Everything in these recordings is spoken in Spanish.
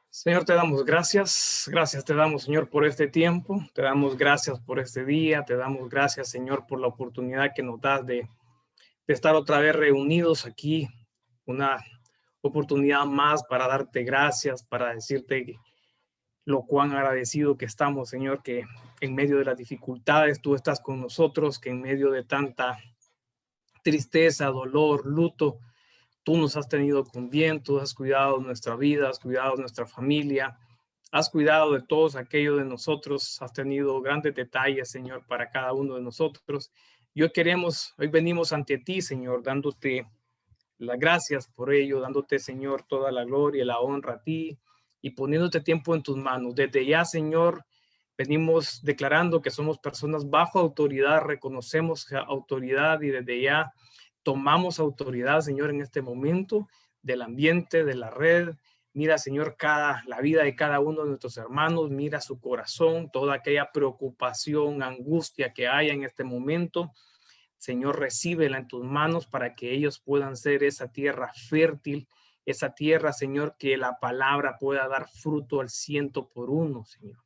Señor, te damos gracias. Gracias te damos, Señor, por este tiempo. Te damos gracias por este día. Te damos gracias, Señor, por la oportunidad que nos das de estar otra vez reunidos aquí. Una oportunidad más para darte gracias, para decirte lo cuán agradecido que estamos, Señor, que en medio de las dificultades tú estás con nosotros, que en medio de tanta tristeza, dolor, luto, tú nos has tenido con bien, tú has cuidado nuestra vida, has cuidado nuestra familia, has cuidado de todos aquellos de nosotros, has tenido grandes detalles, Señor, para cada uno de nosotros. Y hoy venimos ante ti, Señor, dándote las gracias por ello, dándote, Señor, toda la gloria y la honra a ti y poniéndote tiempo en tus manos. Desde ya, Señor, venimos declarando que somos personas bajo autoridad, reconocemos autoridad y desde ya tomamos autoridad, Señor, en este momento del ambiente, de la red. Mira, Señor, la vida de cada uno de nuestros hermanos, mira su corazón, toda aquella preocupación, angustia que haya en este momento. Señor, recíbela en tus manos para que ellos puedan ser esa tierra fértil, esa tierra, Señor, que la palabra pueda dar fruto al 100%, Señor.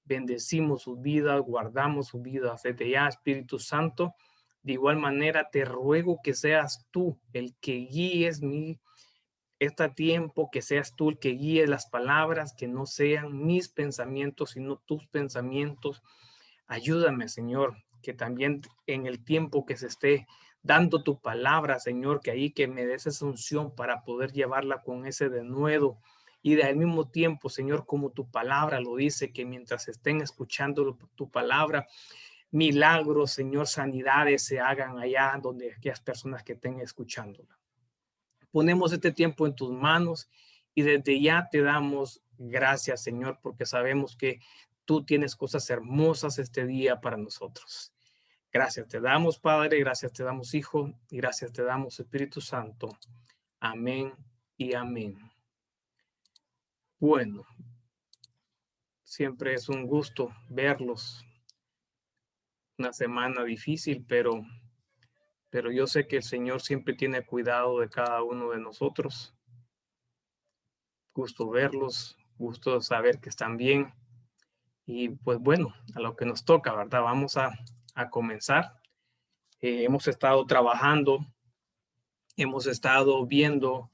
Bendecimos sus vidas, guardamos sus vidas desde ya, Espíritu Santo. De igual manera, te ruego que seas tú el que guíes este tiempo, que seas tú el que guíe las palabras, que no sean mis pensamientos, sino tus pensamientos. Ayúdame, Señor, que también en el tiempo que se esté dando tu palabra, Señor, que me des esa unción para poder llevarla con ese denuedo. Y al mismo tiempo, Señor, como tu palabra lo dice, que mientras estén escuchando tu palabra, milagros, Señor, sanidades se hagan allá donde aquellas personas que estén escuchándola. Ponemos este tiempo en tus manos y desde ya te damos gracias, Señor, porque sabemos que tú tienes cosas hermosas este día para nosotros. Gracias te damos, Padre, gracias te damos, Hijo, y gracias te damos, Espíritu Santo. Amén y amén. Bueno, siempre es un gusto verlos. Una semana difícil, pero yo sé que el Señor siempre tiene cuidado de cada uno de nosotros. Gusto verlos, gusto saber que están bien. Y pues bueno, a lo que nos toca, ¿verdad? Vamos a comenzar. Hemos estado trabajando, hemos estado viendo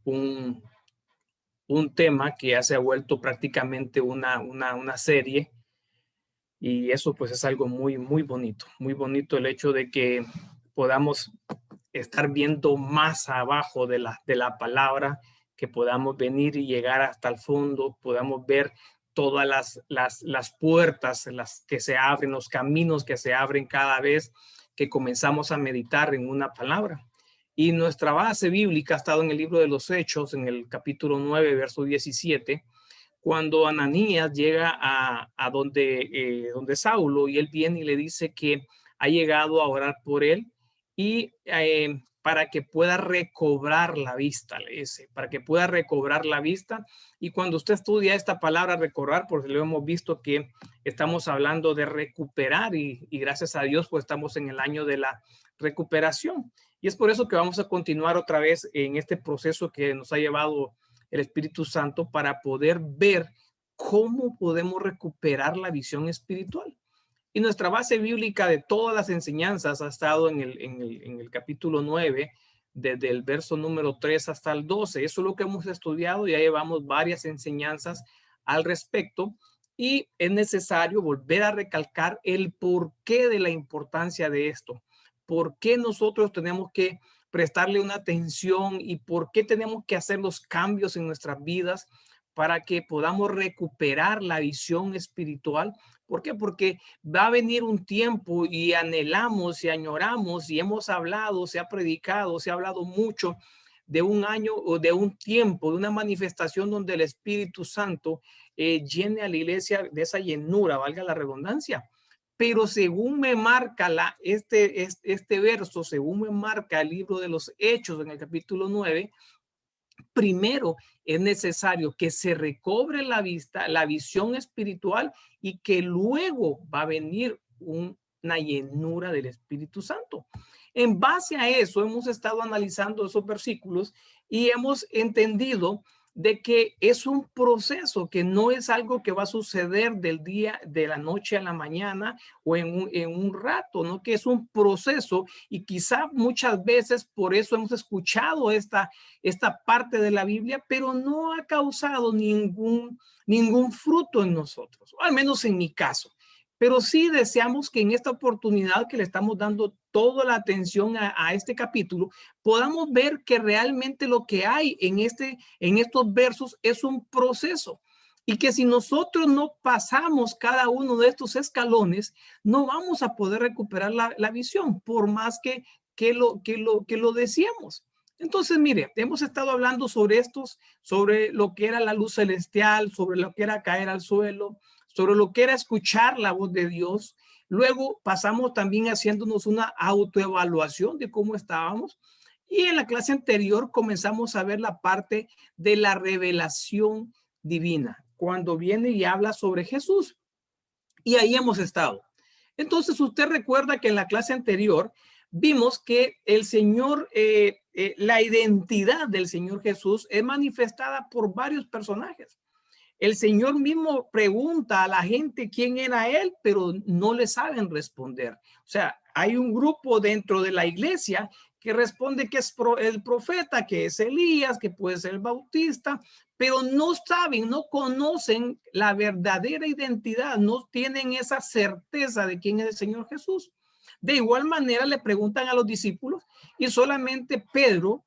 un tema que ya se ha vuelto prácticamente una serie, y eso pues es algo muy bonito el hecho de que podamos estar viendo más abajo de la palabra, que podamos venir y llegar hasta el fondo, podamos ver todas las puertas las que se abren, los caminos que se abren cada vez que comenzamos a meditar en una palabra. Y nuestra base bíblica ha estado en el libro de los Hechos, en el capítulo 9, verso 17, cuando Ananías llega a donde Saulo, y él viene y le dice que ha llegado a orar por él y para que pueda recobrar la vista, le dice, para que pueda recobrar la vista. Y cuando usted estudia esta palabra recobrar, porque lo hemos visto que estamos hablando de recuperar y gracias a Dios pues estamos en el año de la recuperación. Y es por eso que vamos a continuar otra vez en este proceso que nos ha llevado el Espíritu Santo para poder ver cómo podemos recuperar la visión espiritual. Y nuestra base bíblica de todas las enseñanzas ha estado en el capítulo 9, desde el verso número 3 hasta el 12. Eso es lo que hemos estudiado, ya llevamos varias enseñanzas al respecto y es necesario volver a recalcar el porqué de la importancia de esto. ¿Por qué nosotros tenemos que prestarle una atención y por qué tenemos que hacer los cambios en nuestras vidas para que podamos recuperar la visión espiritual? ¿Por qué? Porque va a venir un tiempo y anhelamos y añoramos y hemos hablado, se ha predicado, se ha hablado mucho de un año o de un tiempo, de una manifestación donde el Espíritu Santo llene a la iglesia de esa llenura, valga la redundancia. Pero según me marca este verso, según me marca el libro de los Hechos en el capítulo 9, primero es necesario que se recobre la vista, la visión espiritual, y que luego va a venir una llenura del Espíritu Santo. En base a eso hemos estado analizando esos versículos y hemos entendido de que es un proceso, que no es algo que va a suceder del día, de la noche a la mañana o en un rato, ¿no? Que es un proceso, y quizá muchas veces por eso hemos escuchado esta parte de la Biblia, pero no ha causado ningún fruto en nosotros, o al menos en mi caso. Pero sí deseamos que en esta oportunidad que le estamos dando toda la atención a este capítulo, podamos ver que realmente lo que hay en estos versos es un proceso, y que si nosotros no pasamos cada uno de estos escalones, no vamos a poder recuperar la visión, por más que lo decíamos. Entonces, mire, hemos estado hablando sobre lo que era la luz celestial, sobre lo que era caer al suelo, sobre lo que era escuchar la voz de Dios. Luego pasamos también haciéndonos una autoevaluación de cómo estábamos. Y en la clase anterior comenzamos a ver la parte de la revelación divina, cuando viene y habla sobre Jesús. Y ahí hemos estado. Entonces, usted recuerda que en la clase anterior vimos que el Señor, la identidad del Señor Jesús es manifestada por varios personajes. El Señor mismo pregunta a la gente quién era él, pero no le saben responder. O sea, hay un grupo dentro de la iglesia que responde que es el profeta, que es Elías, que puede ser el Bautista, pero no saben, no conocen la verdadera identidad, no tienen esa certeza de quién es el Señor Jesús. De igual manera le preguntan a los discípulos, y solamente Pedro,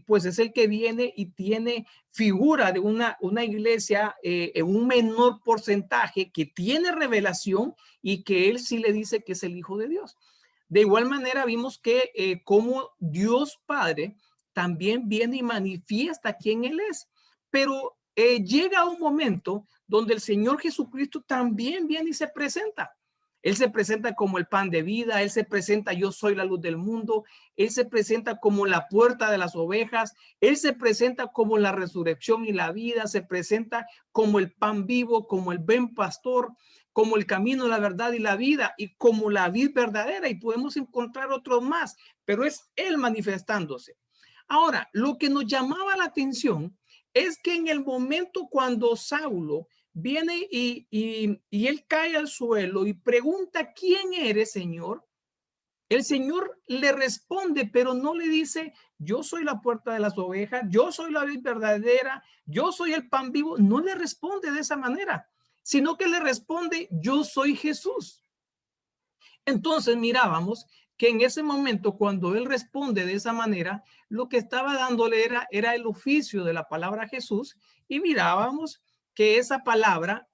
pues es el que viene y tiene figura de una iglesia en un menor porcentaje, que tiene revelación y que él sí le dice que es el Hijo de Dios. De igual manera vimos que como Dios Padre también viene y manifiesta quién Él es, pero llega un momento donde el Señor Jesucristo también viene y se presenta. Él se presenta como el pan de vida, Él se presenta, yo soy la luz del mundo, Él se presenta como la puerta de las ovejas, Él se presenta como la resurrección y la vida, se presenta como el pan vivo, como el buen pastor, como el camino, la verdad y la vida, y como la vid verdadera, y podemos encontrar otros más, pero es Él manifestándose. Ahora, lo que nos llamaba la atención es que en el momento cuando Saulo viene y él cae al suelo y pregunta, ¿quién eres, Señor? El Señor le responde, pero no le dice, yo soy la puerta de las ovejas, yo soy la vid verdadera, yo soy el pan vivo. No le responde de esa manera, sino que le responde, yo soy Jesús. Entonces mirábamos que en ese momento, cuando él responde de esa manera, lo que estaba dándole era el oficio de la palabra Jesús, y mirábamos que esa palabra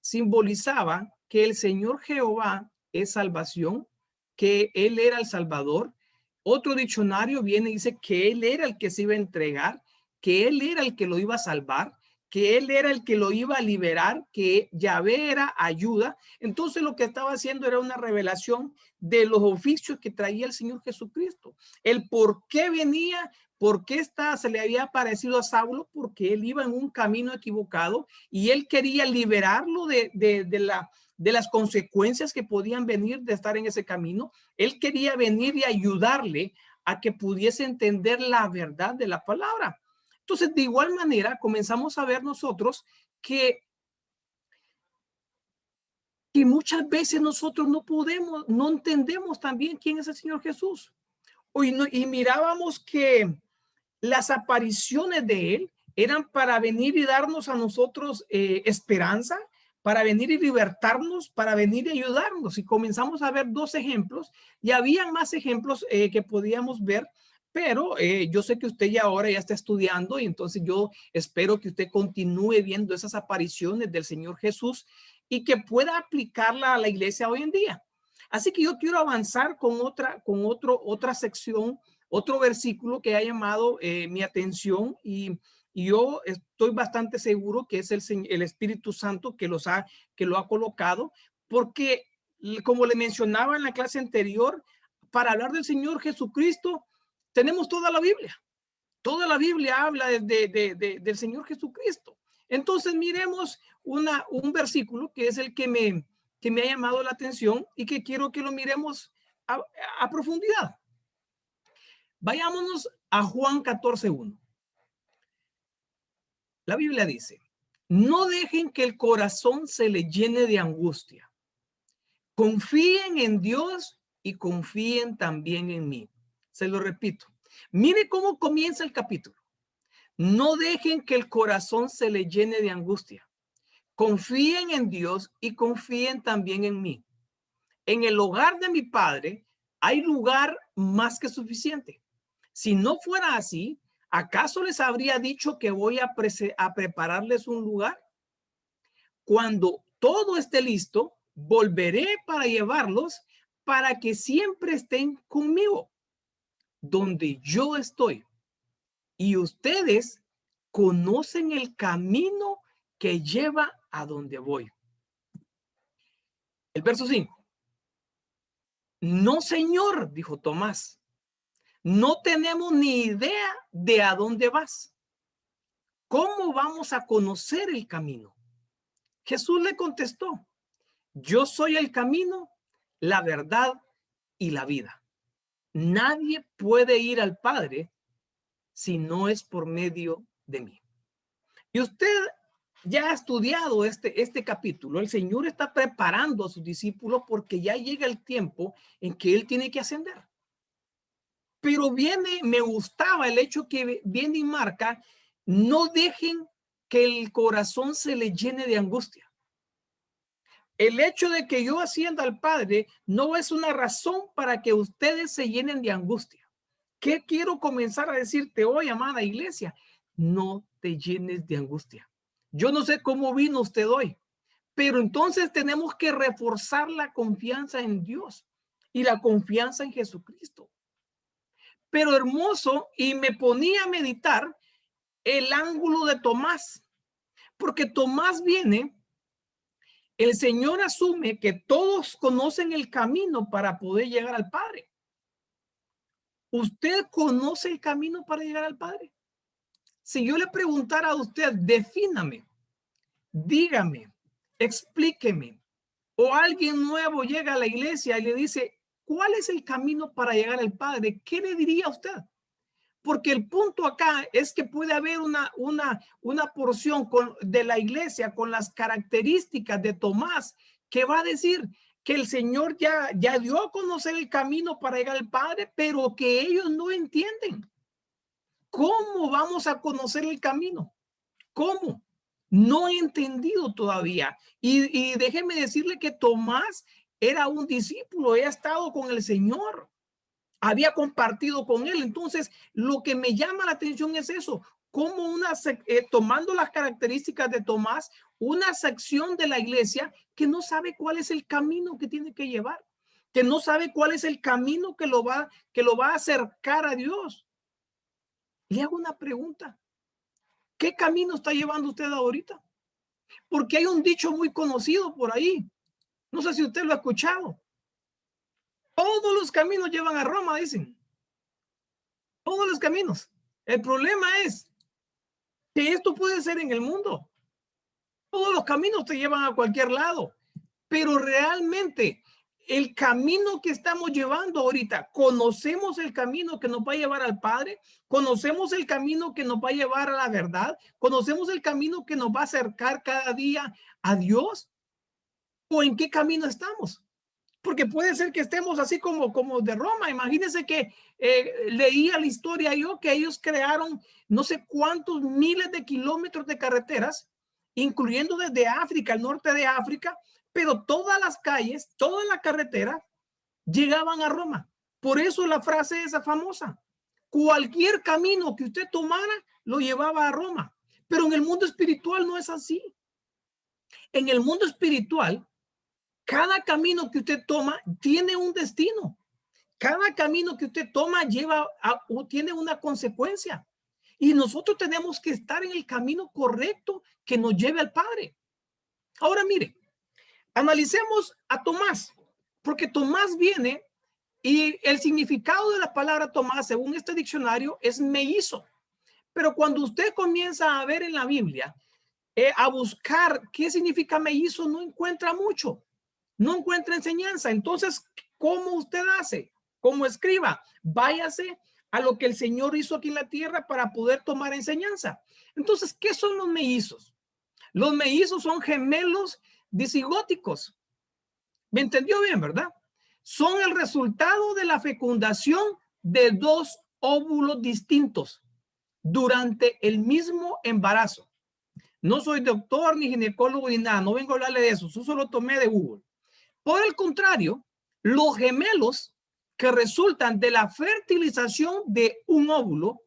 simbolizaba que el Señor Jehová es salvación, que Él era el Salvador. Otro diccionario viene y dice que Él era el que se iba a entregar, que Él era el que lo iba a salvar, que Él era el que lo iba a liberar, que Yahvé era ayuda. Entonces lo que estaba haciendo era una revelación de los oficios que traía el Señor Jesucristo. El por qué venía, por qué se le había aparecido a Saulo, porque él iba en un camino equivocado y él quería liberarlo de las consecuencias que podían venir de estar en ese camino. Él quería venir y ayudarle a que pudiese entender la verdad de la palabra. Entonces, de igual manera, comenzamos a ver nosotros que muchas veces nosotros no entendemos también quién es el Señor Jesús. Y mirábamos que las apariciones de Él eran para venir y darnos a nosotros esperanza, para venir y libertarnos, para venir y ayudarnos. Y comenzamos a ver dos ejemplos, y había más ejemplos que podíamos ver, pero yo sé que usted ya ahora ya está estudiando, y entonces yo espero que usted continúe viendo esas apariciones del Señor Jesús y que pueda aplicarla a la iglesia hoy en día. Así que yo quiero avanzar con otra sección, otro versículo que ha llamado mi atención, y yo estoy bastante seguro que es el Espíritu Santo que lo ha colocado, porque como le mencionaba en la clase anterior, para hablar del Señor Jesucristo tenemos toda la Biblia. Toda la Biblia habla del Señor Jesucristo. Entonces miremos un versículo que es el que me ha llamado la atención y que quiero que lo miremos a, a profundidad. Vayámonos a Juan 14:1. La Biblia dice, no dejen que el corazón se le llene de angustia. Confíen en Dios y confíen también en mí. Se lo repito. Mire cómo comienza el capítulo. No dejen que el corazón se le llene de angustia. Confíen en Dios y confíen también en mí. En el hogar de mi padre hay lugar más que suficiente. Si no fuera así, ¿acaso les habría dicho que voy a prepararles un lugar? Cuando todo esté listo, volveré para llevarlos para que siempre estén conmigo, donde yo estoy. Y ustedes conocen el camino que lleva a donde voy. El verso 5. No, Señor, dijo Tomás, no tenemos ni idea de a dónde vas. ¿Cómo vamos a conocer el camino? Jesús le contestó, yo soy el camino, la verdad y la vida. Nadie puede ir al Padre si no es por medio de mí. Y usted ya ha estudiado este capítulo. El Señor está preparando a sus discípulos porque ya llega el tiempo en que Él tiene que ascender. Pero me gustaba el hecho que viene y marca, no dejen que el corazón se le llene de angustia. El hecho de que yo ascienda al Padre no es una razón para que ustedes se llenen de angustia. ¿Qué quiero comenzar a decirte hoy, amada iglesia? No te llenes de angustia. Yo no sé cómo vino usted hoy, pero entonces tenemos que reforzar la confianza en Dios y la confianza en Jesucristo. Pero hermoso, y me ponía a meditar el ángulo de Tomás, porque Tomás viene, el Señor asume que todos conocen el camino para poder llegar al Padre. ¿Usted conoce el camino para llegar al Padre? Si yo le preguntara a usted, defíname, dígame, explíqueme, o alguien nuevo llega a la iglesia y le dice, ¿cuál es el camino para llegar al Padre? ¿Qué le diría a usted? Porque el punto acá es que puede haber una porción de la iglesia con las características de Tomás que va a decir que el Señor ya dio a conocer el camino para llegar al Padre, pero que ellos no entienden. ¿Cómo vamos a conocer el camino? ¿Cómo? No he entendido todavía. Y déjeme decirle que Tomás era un discípulo, he estado con el Señor, había compartido con él. Entonces, lo que me llama la atención es eso, como tomando las características de Tomás, una sección de la iglesia que no sabe cuál es el camino que tiene que llevar, que no sabe cuál es el camino que lo va a acercar a Dios. Le hago una pregunta. ¿Qué camino está llevando usted ahorita? Porque hay un dicho muy conocido por ahí. No sé si usted lo ha escuchado. Todos los caminos llevan a Roma, dicen. Todos los caminos. El problema es que esto puede ser en el mundo. Todos los caminos te llevan a cualquier lado. Pero realmente el camino que estamos llevando ahorita, conocemos el camino que nos va a llevar al Padre, conocemos el camino que nos va a llevar a la verdad, conocemos el camino que nos va a acercar cada día a Dios, o en qué camino estamos. Porque puede ser que estemos así como de Roma. Imagínense que leía la historia yo que ellos crearon no sé cuántos miles de kilómetros de carreteras, incluyendo desde África, el norte de África, pero todas las calles, toda la carretera llegaban a Roma. Por eso la frase esa famosa. Cualquier camino que usted tomara lo llevaba a Roma. Pero en el mundo espiritual no es así. En el mundo espiritual, cada camino que usted toma tiene un destino. Cada camino que usted toma tiene una consecuencia. Y nosotros tenemos que estar en el camino correcto que nos lleve al Padre. Ahora mire, analicemos a Tomás, porque Tomás viene y el significado de la palabra Tomás, según este diccionario, es me hizo. Pero cuando usted comienza a ver en la Biblia, a buscar qué significa me hizo, no encuentra mucho. No encuentra enseñanza. Entonces, ¿cómo usted hace? Como escriba, váyase a lo que el Señor hizo aquí en la tierra para poder tomar enseñanza. Entonces, ¿qué son los mellizos? Los mellizos son gemelos disigóticos. ¿Me entendió bien, verdad? Son el resultado de la fecundación de dos óvulos distintos durante el mismo embarazo. No soy doctor, ni ginecólogo, ni nada. No vengo a hablarle de eso. Eso solo tomé de Google. Por el contrario, los gemelos que resultan de la fertilización de un óvulo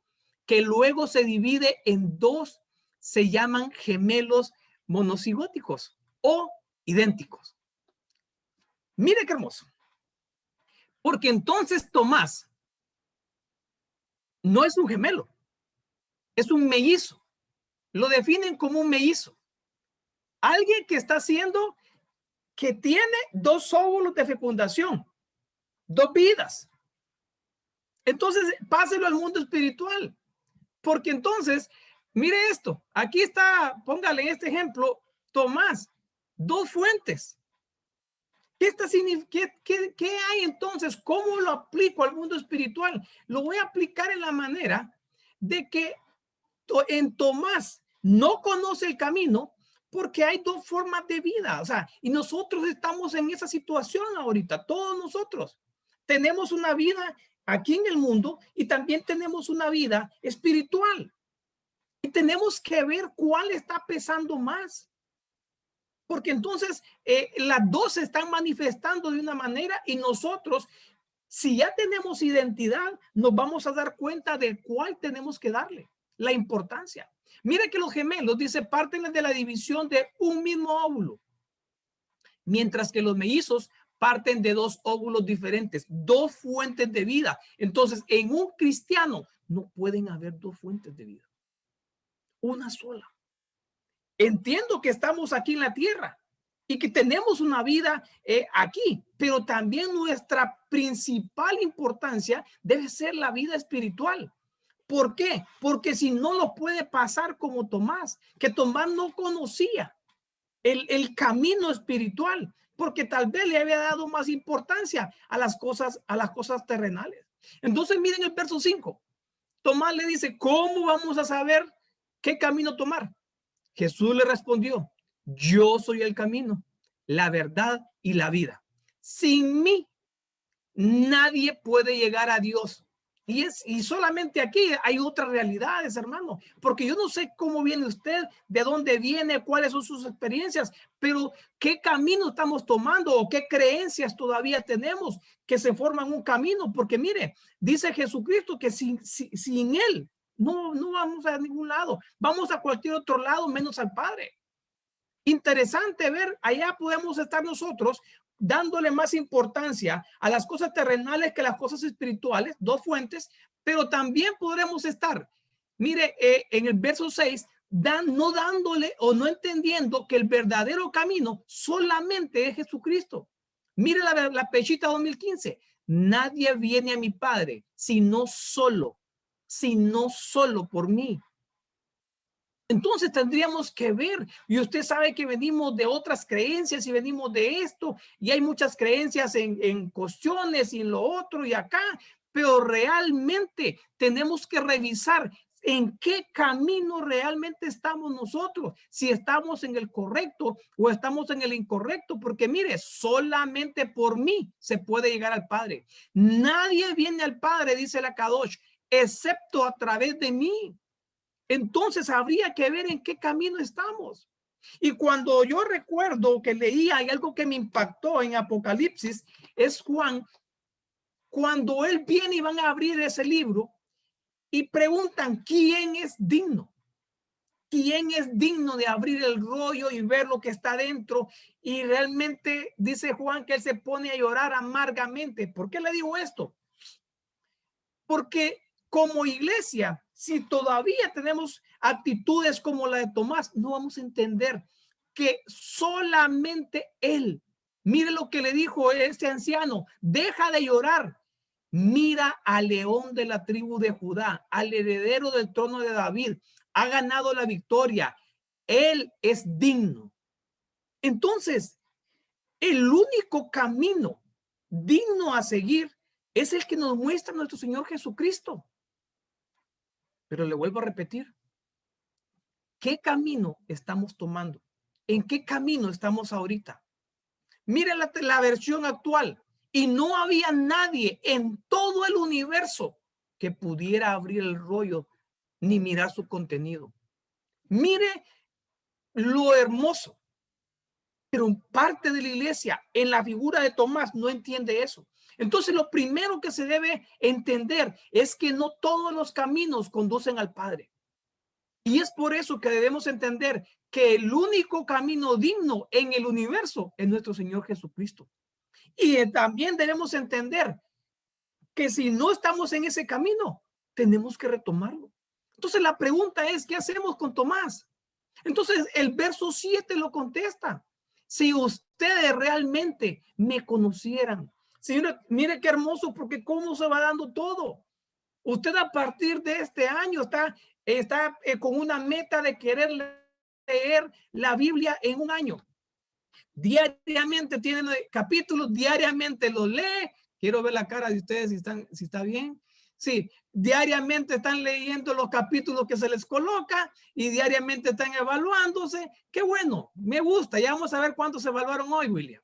que luego se divide en dos se llaman gemelos monocigóticos o idénticos. Mire qué hermoso. Porque entonces Tomás no es un gemelo, es un mellizo. Lo definen como un mellizo. Alguien que está haciendo, que tiene dos óvulos de fecundación, dos vidas. Entonces, páselo al mundo espiritual. Porque entonces, mire esto, aquí está, póngale este ejemplo, Tomás, dos fuentes. ¿Qué hay entonces? ¿Cómo lo aplico al mundo espiritual? Lo voy a aplicar en la manera de que en Tomás no conoce el camino porque hay dos formas de vida. O sea, y nosotros estamos en esa situación ahorita, todos nosotros. Tenemos una vida aquí en el mundo y también tenemos una vida espiritual. Y tenemos que ver cuál está pesando más. Porque entonces las dos se están manifestando de una manera y nosotros, si ya tenemos identidad, nos vamos a dar cuenta de cuál tenemos que darle la importancia. Mire que los gemelos, dice, parten de la división de un mismo óvulo, mientras que los mellizos parten de dos óvulos diferentes, dos fuentes de vida. Entonces, en un cristiano no pueden haber dos fuentes de vida, una sola. Entiendo que estamos aquí en la tierra y que tenemos una vida aquí, pero también nuestra principal importancia debe ser la vida espiritual. ¿Por qué? Porque si no lo puede pasar como Tomás, que Tomás no conocía el camino espiritual, porque tal vez le había dado más importancia a las cosas terrenales. Entonces miren el verso 5. Tomás le dice, ¿cómo vamos a saber qué camino tomar? Jesús le respondió, yo soy el camino, la verdad y la vida. Sin mí, nadie puede llegar a Dios. Y solamente aquí hay otras realidades, hermano, porque yo no sé cómo viene usted, de dónde viene, cuáles son sus experiencias, pero qué camino estamos tomando o qué creencias todavía tenemos que se forman un camino, porque mire, dice Jesucristo que sin Él no vamos a ningún lado, vamos a cualquier otro lado menos al Padre. Interesante ver, allá podemos estar nosotros dándole más importancia a las cosas terrenales que a las cosas espirituales, dos fuentes, pero también podremos estar, mire, en el verso 6, no dándole o no entendiendo que el verdadero camino solamente es Jesucristo. Mire la Pechita 2015, nadie viene a mi Padre sino solo por mí. Entonces tendríamos que ver, y usted sabe que venimos de otras creencias y venimos de esto, y hay muchas creencias en cuestiones y en lo otro y acá, pero realmente tenemos que revisar en qué camino realmente estamos nosotros, si estamos en el correcto o estamos en el incorrecto, porque mire, solamente por mí se puede llegar al Padre. Nadie viene al Padre, dice la Kadosh, excepto a través de mí. Entonces habría que ver en qué camino estamos. Y cuando yo recuerdo que leía, hay algo que me impactó en Apocalipsis, es Juan, cuando él viene y van a abrir ese libro y preguntan quién es digno. ¿Quién es digno de abrir el rollo y ver lo que está dentro? Y realmente dice Juan que él se pone a llorar amargamente. ¿Por qué le digo esto? Porque como iglesia, si todavía tenemos actitudes como la de Tomás, no vamos a entender que solamente él, mire lo que le dijo este anciano, deja de llorar, mira al león de la tribu de Judá, al heredero del trono de David, ha ganado la victoria, él es digno. Entonces, el único camino digno a seguir es el que nos muestra nuestro Señor Jesucristo. Pero le vuelvo a repetir, ¿qué camino estamos tomando? ¿En qué camino estamos ahorita? Miren la versión actual. Y no había nadie en todo el universo que pudiera abrir el rollo ni mirar su contenido. Mire lo hermoso. Pero parte de la iglesia en la figura de Tomás no entiende eso. Entonces lo primero que se debe entender es que no todos los caminos conducen al Padre. Y es por eso que debemos entender que el único camino digno en el universo es nuestro Señor Jesucristo. Y también debemos entender que si no estamos en ese camino, tenemos que retomarlo. Entonces la pregunta es, ¿qué hacemos con Tomás? Entonces el verso 7 lo contesta. Si ustedes realmente me conocieran. Señora, mire qué hermoso, porque cómo se va dando todo. Usted a partir de este año está con una meta de querer leer la Biblia en un año. Diariamente tienen capítulos, diariamente los lee. Quiero ver la cara de ustedes si está bien. Sí, diariamente están leyendo los capítulos que se les coloca y diariamente están evaluándose. Qué bueno, me gusta. Ya vamos a ver cuántos se evaluaron hoy, William.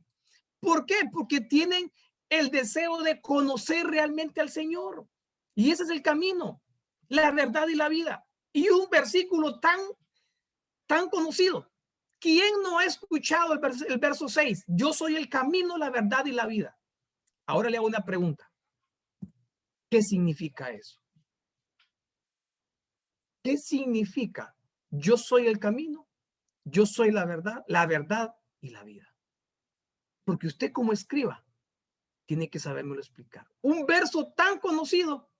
¿Por qué? Porque tienen el deseo de conocer realmente al Señor. Y ese es el camino, la verdad y la vida. Y un versículo tan conocido. ¿Quién no ha escuchado el verso 6? Yo soy el camino, la verdad y la vida. Ahora le hago una pregunta. ¿Qué significa eso? ¿Qué significa? Yo soy el camino, yo soy la verdad y la vida. Porque usted como escriba tiene que sabérmelo explicar. Un verso tan conocido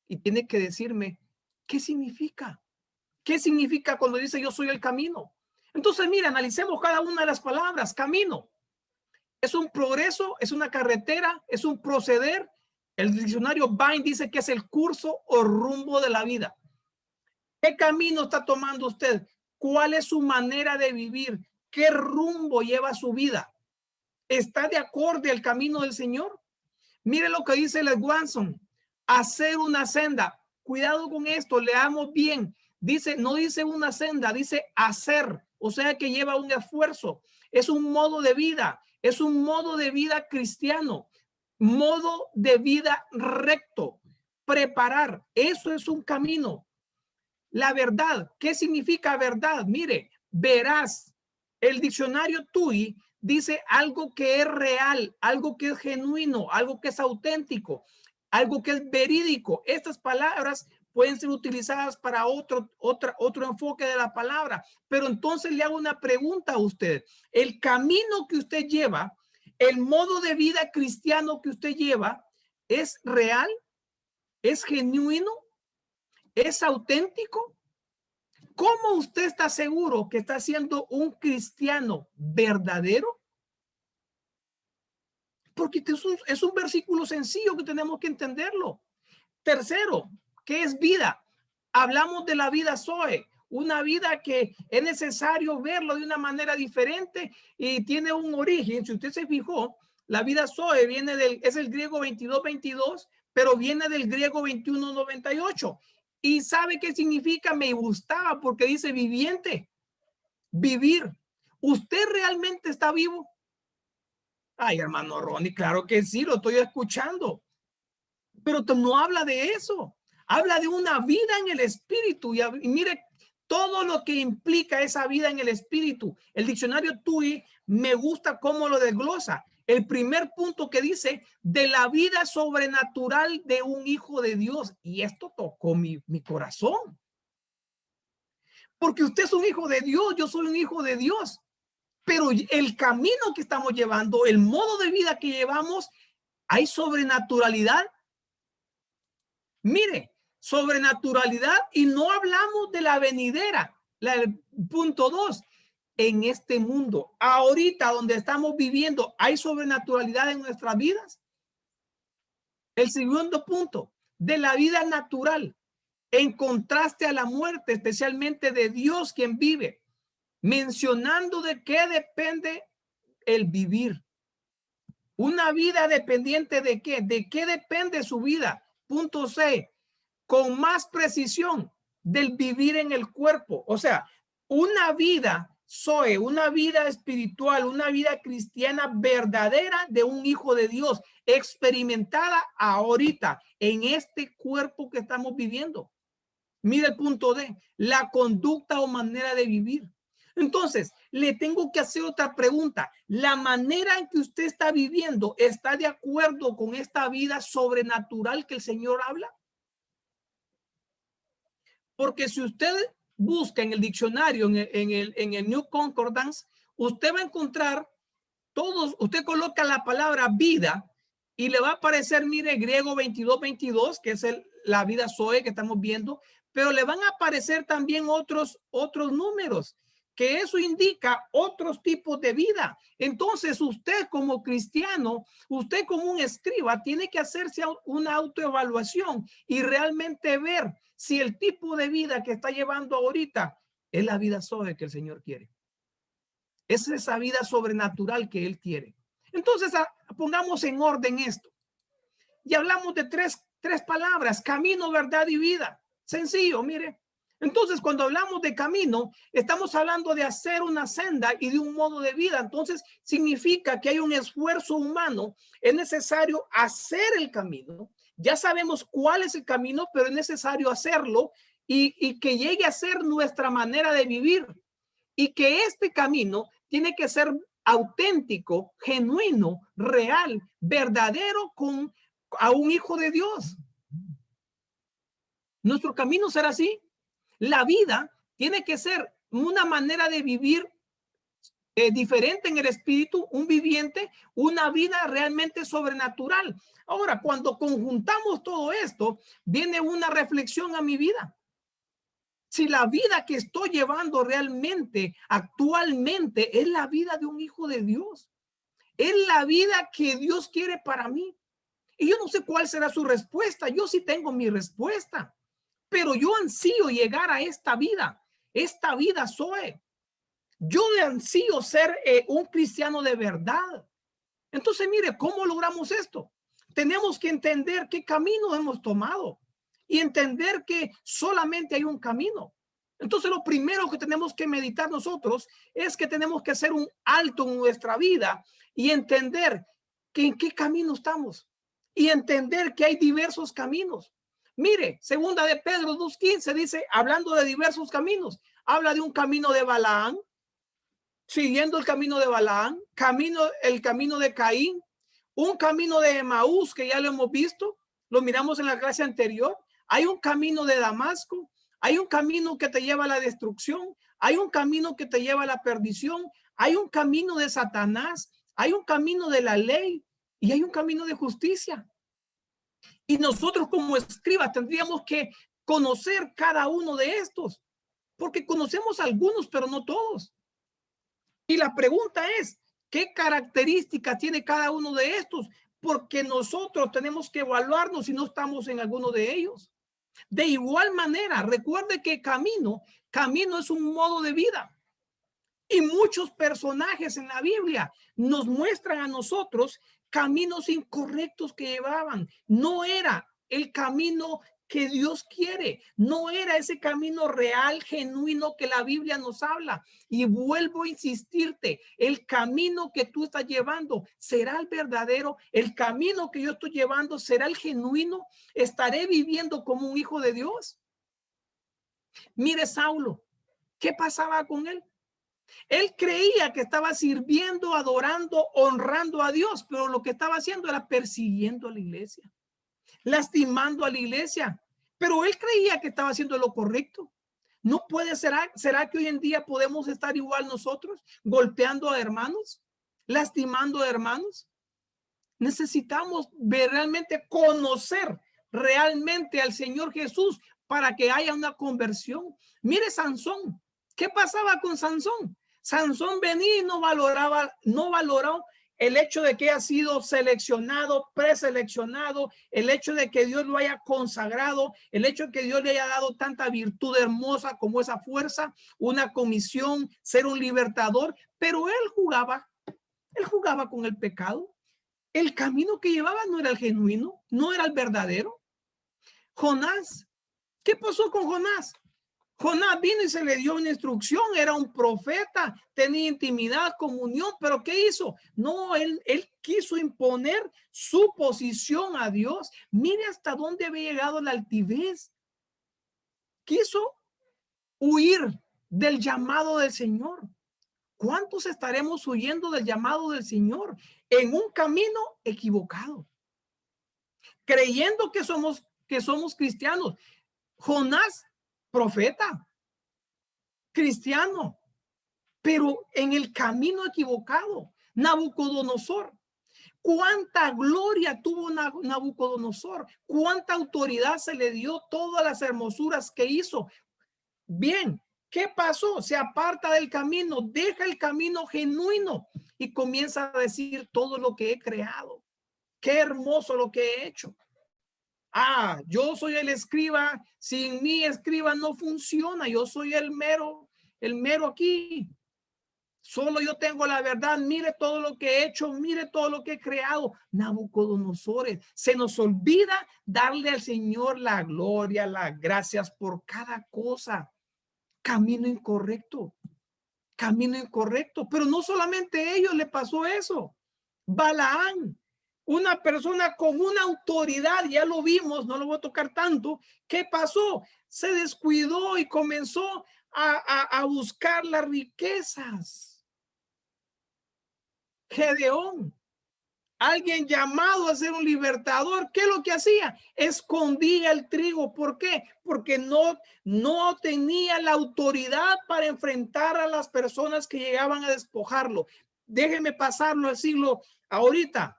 y tiene que decirme qué significa. ¿Qué significa cuando dice yo soy el camino? Entonces, mira, analicemos cada una de las palabras. Camino. Es un progreso, es una carretera, es un proceder. El diccionario Vine dice que es el curso o rumbo de la vida. ¿Qué camino está tomando usted? ¿Cuál es su manera de vivir? ¿Qué rumbo lleva su vida? ¿Está de acorde al camino del Señor? Mire lo que dice Les Watson. Hacer una senda. Cuidado con esto, leamos bien. Dice, no dice una senda, dice hacer. O sea que lleva un esfuerzo. Es un modo de vida. Es un modo de vida cristiano. Modo de vida recto. Preparar. Eso es un camino. La verdad. ¿Qué significa verdad? Mire, verás. El diccionario TUI dice algo que es real, algo que es genuino, algo que es auténtico, algo que es verídico. Estas palabras pueden ser utilizadas para otro enfoque de la palabra. Pero entonces le hago una pregunta a usted. El camino que usted lleva, el modo de vida cristiano que usted lleva, ¿es real? ¿Es genuino? ¿Es auténtico? ¿Cómo usted está seguro que está siendo un cristiano verdadero? Porque es un versículo sencillo que tenemos que entenderlo. Tercero, ¿qué es vida? Hablamos de la vida Zoe, una vida que es necesario verlo de una manera diferente y tiene un origen. Si usted se fijó, la vida Zoe es el griego 22-22, pero viene del griego 21-98. ¿Y sabe qué significa? Me gustaba porque dice viviente, vivir. ¿Usted realmente está vivo? Ay, hermano Ronnie, claro que sí, lo estoy escuchando. Pero no habla de eso. Habla de una vida en el espíritu. Y mire todo lo que implica esa vida en el espíritu. El diccionario TUI me gusta cómo lo desglosa. El primer punto que dice de la vida sobrenatural de un hijo de Dios. Y esto tocó mi corazón. Porque usted es un hijo de Dios, yo soy un hijo de Dios. Pero el camino que estamos llevando, el modo de vida que llevamos, hay sobrenaturalidad. Mire, sobrenaturalidad y no hablamos de la venidera. El punto 2, en este mundo, ahorita donde estamos viviendo, ¿hay sobrenaturalidad en nuestras vidas? El segundo punto, de la vida natural, en contraste a la muerte, especialmente de Dios quien vive, mencionando de qué depende el vivir. Una vida dependiente ¿de qué? ¿De qué depende su vida? Punto C, con más precisión del vivir en el cuerpo. O sea, una vida Zoe, una vida espiritual, una vida cristiana verdadera de un hijo de Dios, experimentada ahorita en este cuerpo que estamos viviendo. Mira el punto D, la conducta o manera de vivir. Entonces, le tengo que hacer otra pregunta. ¿La manera en que usted está viviendo está de acuerdo con esta vida sobrenatural que el Señor habla? Porque si usted busca en el diccionario, en el New Concordance, usted va a encontrar todos, usted coloca la palabra vida y le va a aparecer, mire, griego 22, que es la vida Zoe que estamos viendo, pero le van a aparecer también otros números, que eso indica otros tipos de vida. Entonces usted como cristiano, usted como un escriba, tiene que hacerse una autoevaluación y realmente ver si el tipo de vida que está llevando ahorita es la vida Zoe que el Señor quiere. Es esa vida sobrenatural que Él quiere. Entonces, pongamos en orden esto. Y hablamos de tres palabras, camino, verdad y vida. Sencillo, mire. Entonces, cuando hablamos de camino, estamos hablando de hacer una senda y de un modo de vida. Entonces, significa que hay un esfuerzo humano. Es necesario hacer el camino. Ya sabemos cuál es el camino, pero es necesario hacerlo y que llegue a ser nuestra manera de vivir. Y que este camino tiene que ser auténtico, genuino, real, verdadero a un hijo de Dios. Nuestro camino será así. La vida tiene que ser una manera de vivir diferente en el espíritu, un viviente, una vida realmente sobrenatural. Ahora, cuando conjuntamos todo esto, viene una reflexión a mi vida. Si la vida que estoy llevando realmente, actualmente, es la vida de un hijo de Dios, es la vida que Dios quiere para mí. Y yo no sé cuál será su respuesta. Yo sí tengo mi respuesta, pero yo ansío llegar a esta vida Zoe. Yo ansío ser un cristiano de verdad. Entonces, mire, ¿cómo logramos esto? Tenemos que entender qué camino hemos tomado y entender que solamente hay un camino. Entonces, lo primero que tenemos que meditar nosotros es que tenemos que hacer un alto en nuestra vida y entender que en qué camino estamos y entender que hay diversos caminos. Mire, segunda de Pedro 2:15 dice, hablando de diversos caminos, habla de un camino de Balaam, siguiendo el camino de Balaam, el camino de Caín, un camino de Emaús que ya lo hemos visto, lo miramos en la clase anterior. Hay un camino de Damasco, hay un camino que te lleva a la destrucción, hay un camino que te lleva a la perdición, hay un camino de Satanás, hay un camino de la ley y hay un camino de justicia. Y nosotros como escribas tendríamos que conocer cada uno de estos, porque conocemos algunos, pero no todos. Y la pregunta es, ¿qué características tiene cada uno de estos? Porque nosotros tenemos que evaluarnos si no estamos en alguno de ellos. De igual manera, recuerde que camino es un modo de vida. Y muchos personajes en la Biblia nos muestran a nosotros caminos incorrectos que llevaban. No era el camino que Dios quiere. No era ese camino real, genuino que la Biblia nos habla. Y vuelvo a insistirte, el camino que tú estás llevando será el verdadero, el camino que yo estoy llevando será el genuino. ¿Estaré viviendo como un hijo de Dios? Mire Saulo, ¿qué pasaba con él? Él creía que estaba sirviendo, adorando, honrando a Dios, pero lo que estaba haciendo era persiguiendo a la iglesia, lastimando a la iglesia, pero él creía que estaba haciendo lo correcto. No puede ser. ¿Será que hoy en día podemos estar igual nosotros, golpeando a hermanos, lastimando a hermanos? Necesitamos ver realmente, conocer realmente al Señor Jesús para que haya una conversión. Mire Sansón, ¿qué pasaba con Sansón? Sansón venía y no valoró el hecho de que haya sido seleccionado, preseleccionado, el hecho de que Dios lo haya consagrado, el hecho de que Dios le haya dado tanta virtud hermosa como esa fuerza, una comisión, ser un libertador, pero él jugaba con el pecado. El camino que llevaba no era el genuino, no era el verdadero. Jonás, ¿qué pasó con Jonás? Jonás vino y se le dio una instrucción, era un profeta, tenía intimidad, comunión, pero ¿qué hizo? No, él quiso imponer su posición a Dios. Mire hasta dónde había llegado la altivez. Quiso huir del llamado del Señor. ¿Cuántos estaremos huyendo del llamado del Señor en un camino equivocado? Creyendo que somos cristianos. Jonás, profeta, cristiano, pero en el camino equivocado. Nabucodonosor, cuánta gloria tuvo Nabucodonosor, cuánta autoridad se le dio, todas las hermosuras que hizo. Bien, ¿qué pasó? Se aparta del camino, deja el camino genuino y comienza a decir todo lo que he creado. Qué hermoso lo que he hecho. Ah, yo soy el escriba, sin mí escriba no funciona, yo soy el mero aquí. Solo yo tengo la verdad, mire todo lo que he hecho, mire todo lo que he creado. Nabucodonosor, se nos olvida darle al Señor la gloria, las gracias por cada cosa. Camino incorrecto, pero no solamente a ellos le pasó eso. Balaán, una persona con una autoridad, ya lo vimos, no lo voy a tocar tanto. ¿Qué pasó? Se descuidó y comenzó a buscar las riquezas. Gedeón, alguien llamado a ser un libertador, ¿qué es lo que hacía? Escondía el trigo. ¿Por qué? Porque no tenía la autoridad para enfrentar a las personas que llegaban a despojarlo. Déjeme pasarlo al siglo ahorita.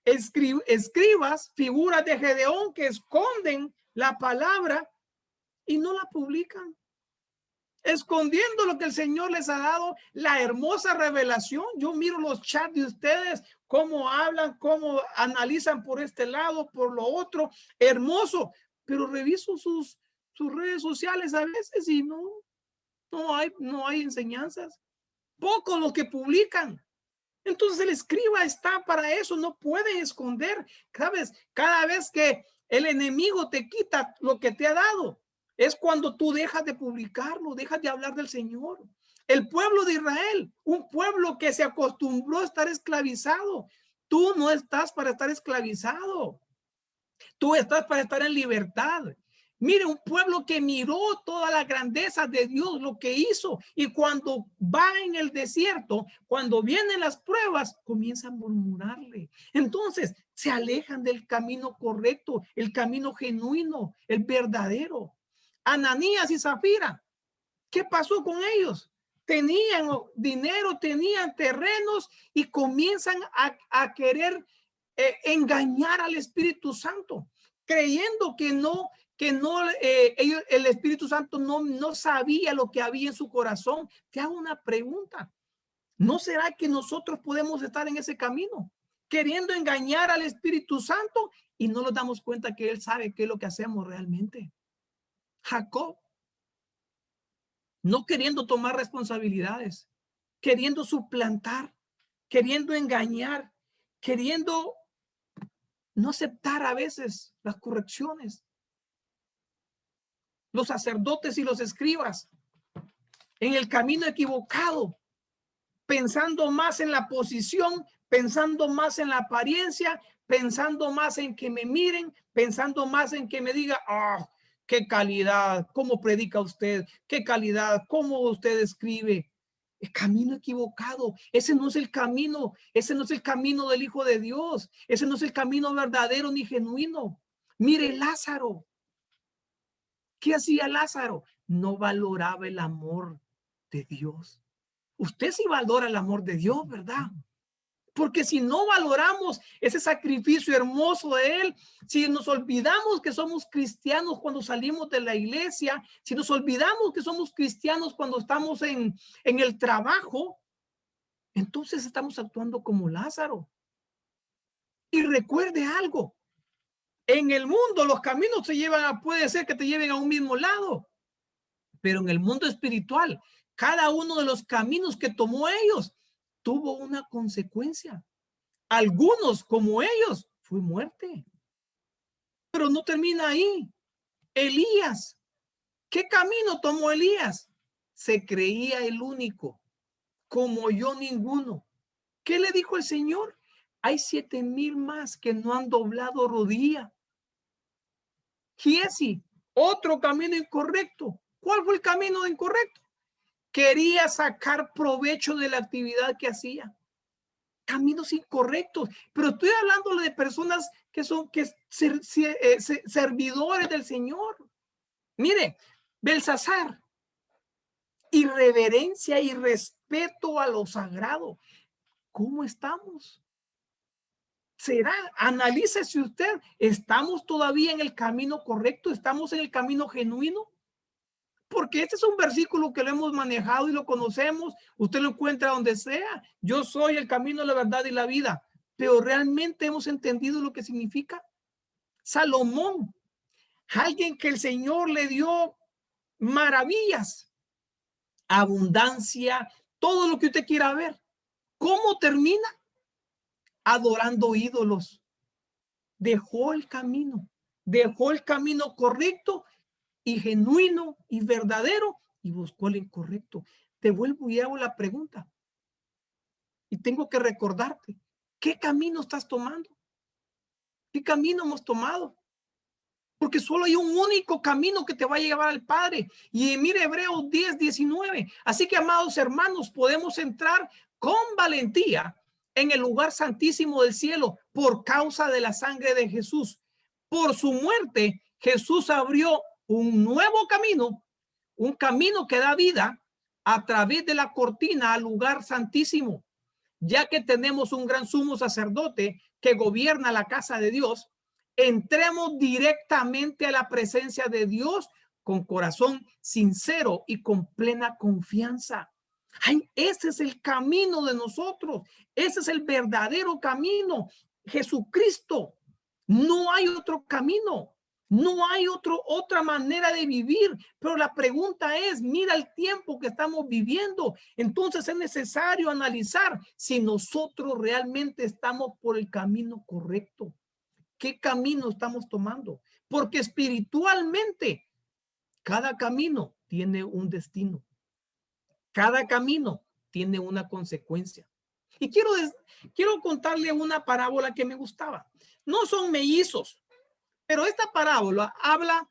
Escribas, figuras de Gedeón que esconden la palabra y no la publican, escondiendo lo que el Señor les ha dado, la hermosa revelación. Yo miro los chats de ustedes, cómo hablan, cómo analizan por este lado, por lo otro, hermoso, pero reviso sus redes sociales a veces y no hay enseñanzas, poco lo que publican. Entonces el escriba está para eso, no puede esconder. ¿Sabes? Cada vez que el enemigo te quita lo que te ha dado, es cuando tú dejas de publicarlo, dejas de hablar del Señor. El pueblo de Israel, un pueblo que se acostumbró a estar esclavizado. Tú no estás para estar esclavizado. Tú estás para estar en libertad. Mire, un pueblo que miró toda la grandeza de Dios, lo que hizo, y cuando va en el desierto, cuando vienen las pruebas, comienzan a murmurarle. Entonces, se alejan del camino correcto, el camino genuino, el verdadero. Ananías y Zafira, ¿qué pasó con ellos? Tenían dinero, tenían terrenos y comienzan a querer engañar al Espíritu Santo, creyendo que el Espíritu Santo no sabía lo que había en su corazón. Te hago una pregunta. ¿No será que nosotros podemos estar en ese camino, queriendo engañar al Espíritu Santo y no nos damos cuenta que Él sabe qué es lo que hacemos realmente? Jacob, no queriendo tomar responsabilidades, queriendo suplantar, queriendo engañar, queriendo no aceptar a veces las correcciones. Los sacerdotes y los escribas en el camino equivocado, pensando más en la posición, pensando más en la apariencia, pensando más en que me miren, pensando más en que me diga, oh, qué calidad, cómo predica usted, qué calidad, cómo usted escribe. El camino equivocado, ese no es el camino, ese no es el camino del Hijo de Dios, ese no es el camino verdadero ni genuino. Mire Lázaro, ¿qué hacía Lázaro? No valoraba el amor de Dios. Usted sí valora el amor de Dios, ¿verdad? Porque si no valoramos ese sacrificio hermoso de Él, si nos olvidamos que somos cristianos cuando salimos de la iglesia, si nos olvidamos que somos cristianos cuando estamos en el trabajo, entonces estamos actuando como Lázaro. Y recuerde algo, en el mundo los caminos te llevan puede ser que te lleven a un mismo lado, pero en el mundo espiritual, cada uno de los caminos que tomó ellos tuvo una consecuencia. Algunos como ellos fue muerte. Pero no termina ahí. Elías, ¿qué camino tomó Elías? Se creía el único, como yo ninguno. ¿Qué le dijo el Señor? Hay 7,000 más que no han doblado rodilla. Giesi, otro camino incorrecto. ¿Cuál fue el camino incorrecto? Quería sacar provecho de la actividad que hacía. Caminos incorrectos, pero estoy hablando de personas que son servidores del Señor. Mire, Belsasar, irreverencia y respeto a lo sagrado. ¿Cómo estamos? ¿Será? Analícese usted. ¿Estamos todavía en el camino correcto? ¿Estamos en el camino genuino? Porque este es un versículo que lo hemos manejado y lo conocemos. Usted lo encuentra donde sea. Yo soy el camino, la verdad y la vida. Pero realmente hemos entendido lo que significa. Salomón, alguien que el Señor le dio maravillas, abundancia, todo lo que usted quiera ver. ¿Cómo termina? Adorando ídolos. Dejó el camino correcto y genuino y verdadero y buscó el incorrecto. Te vuelvo y hago la pregunta. Y tengo que recordarte, ¿qué camino estás tomando? ¿Qué camino hemos tomado? Porque solo hay un único camino que te va a llevar al Padre. Y mire Hebreos 10:19. Así que, amados hermanos, podemos entrar con valentía en el lugar santísimo del cielo por causa de la sangre de Jesús. Por su muerte, Jesús abrió un nuevo camino, un camino que da vida a través de la cortina al lugar santísimo. Ya que tenemos un gran sumo sacerdote que gobierna la casa de Dios, entremos directamente a la presencia de Dios con corazón sincero y con plena confianza. Ay, ese es el camino de nosotros. Ese es el verdadero camino. Jesucristo. No hay otro camino. No hay otra manera de vivir. Pero la pregunta es, mira el tiempo que estamos viviendo. Entonces es necesario analizar si nosotros realmente estamos por el camino correcto. ¿Qué camino estamos tomando? Porque espiritualmente cada camino tiene un destino. Cada camino tiene una consecuencia. Y quiero contarle una parábola que me gustaba. No son mellizos, pero esta parábola habla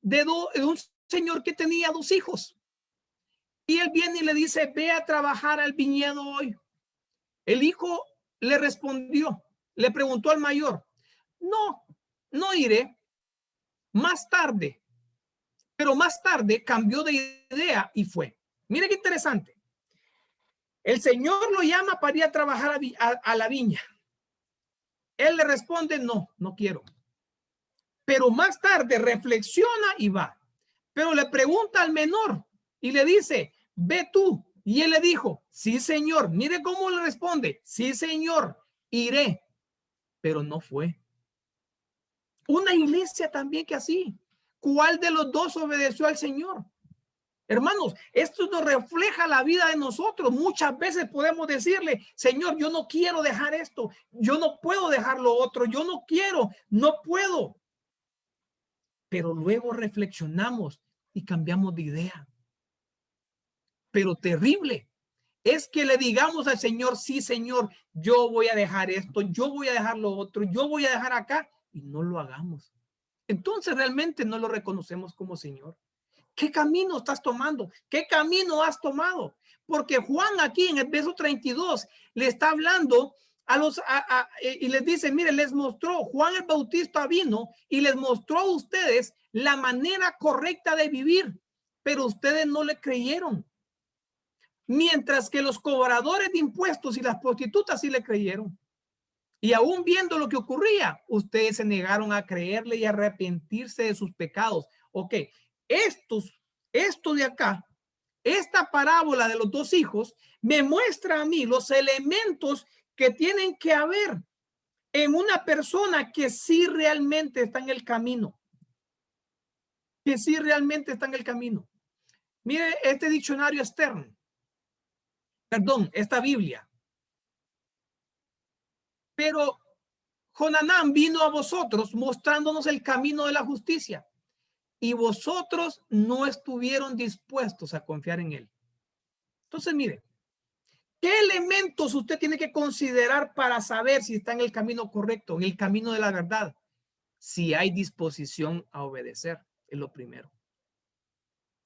de un señor que tenía 2 hijos. Y él viene y le dice, ve a trabajar al viñedo hoy. El hijo le respondió, le preguntó al mayor, no iré. Más tarde, pero más tarde cambió de idea y fue. Mire qué interesante. El Señor lo llama para ir a trabajar a la viña. Él le responde, no quiero. Pero más tarde reflexiona y va. Pero le pregunta al menor y le dice, ve tú. Y él le dijo, sí, señor. Mire cómo le responde, sí, señor, iré. Pero no fue. Una iglesia también que así. ¿Cuál de los dos obedeció al Señor? Hermanos, esto nos refleja la vida de nosotros. Muchas veces podemos decirle, Señor, yo no quiero dejar esto, yo no puedo dejar lo otro, yo no quiero, no puedo. Pero luego reflexionamos y cambiamos de idea. Pero terrible es que le digamos al Señor, sí, Señor, yo voy a dejar esto, yo voy a dejar lo otro, yo voy a dejar acá, y no lo hagamos. Entonces realmente no lo reconocemos como Señor. ¿Qué camino estás tomando? ¿Qué camino has tomado? Porque Juan aquí en el verso 32 le está hablando y les dice, mire, les mostró, Juan el Bautista vino y les mostró a ustedes la manera correcta de vivir, pero ustedes no le creyeron. Mientras que los cobradores de impuestos y las prostitutas sí le creyeron. Y aún viendo lo que ocurría, ustedes se negaron a creerle y a arrepentirse de sus pecados. Ok, esto de acá, esta parábola de los 2 hijos, me muestra a mí los elementos que tienen que haber en una persona que sí realmente está en el camino. Que sí realmente está en el camino. Mire este diccionario Stern. Perdón, esta Biblia. Pero Jonanán vino a vosotros mostrándonos el camino de la justicia y vosotros no estuvieron dispuestos a confiar en él. Entonces, mire, ¿qué elementos usted tiene que considerar para saber si está en el camino correcto, en el camino de la verdad? Si hay disposición a obedecer, es lo primero.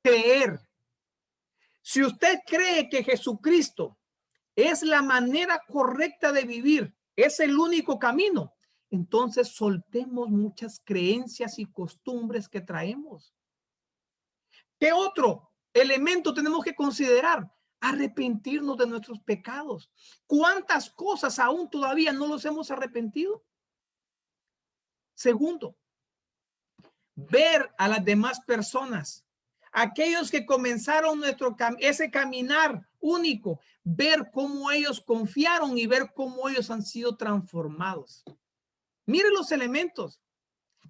Creer. Si usted cree que Jesucristo es la manera correcta de vivir, es el único camino, entonces soltemos muchas creencias y costumbres que traemos. ¿Qué otro elemento tenemos que considerar? Arrepentirnos de nuestros pecados. ¿Cuántas cosas aún todavía no los hemos arrepentido? Segundo, ver a las demás personas, aquellos que comenzaron ese caminar único, ver cómo ellos confiaron y ver cómo ellos han sido transformados. Mire los elementos.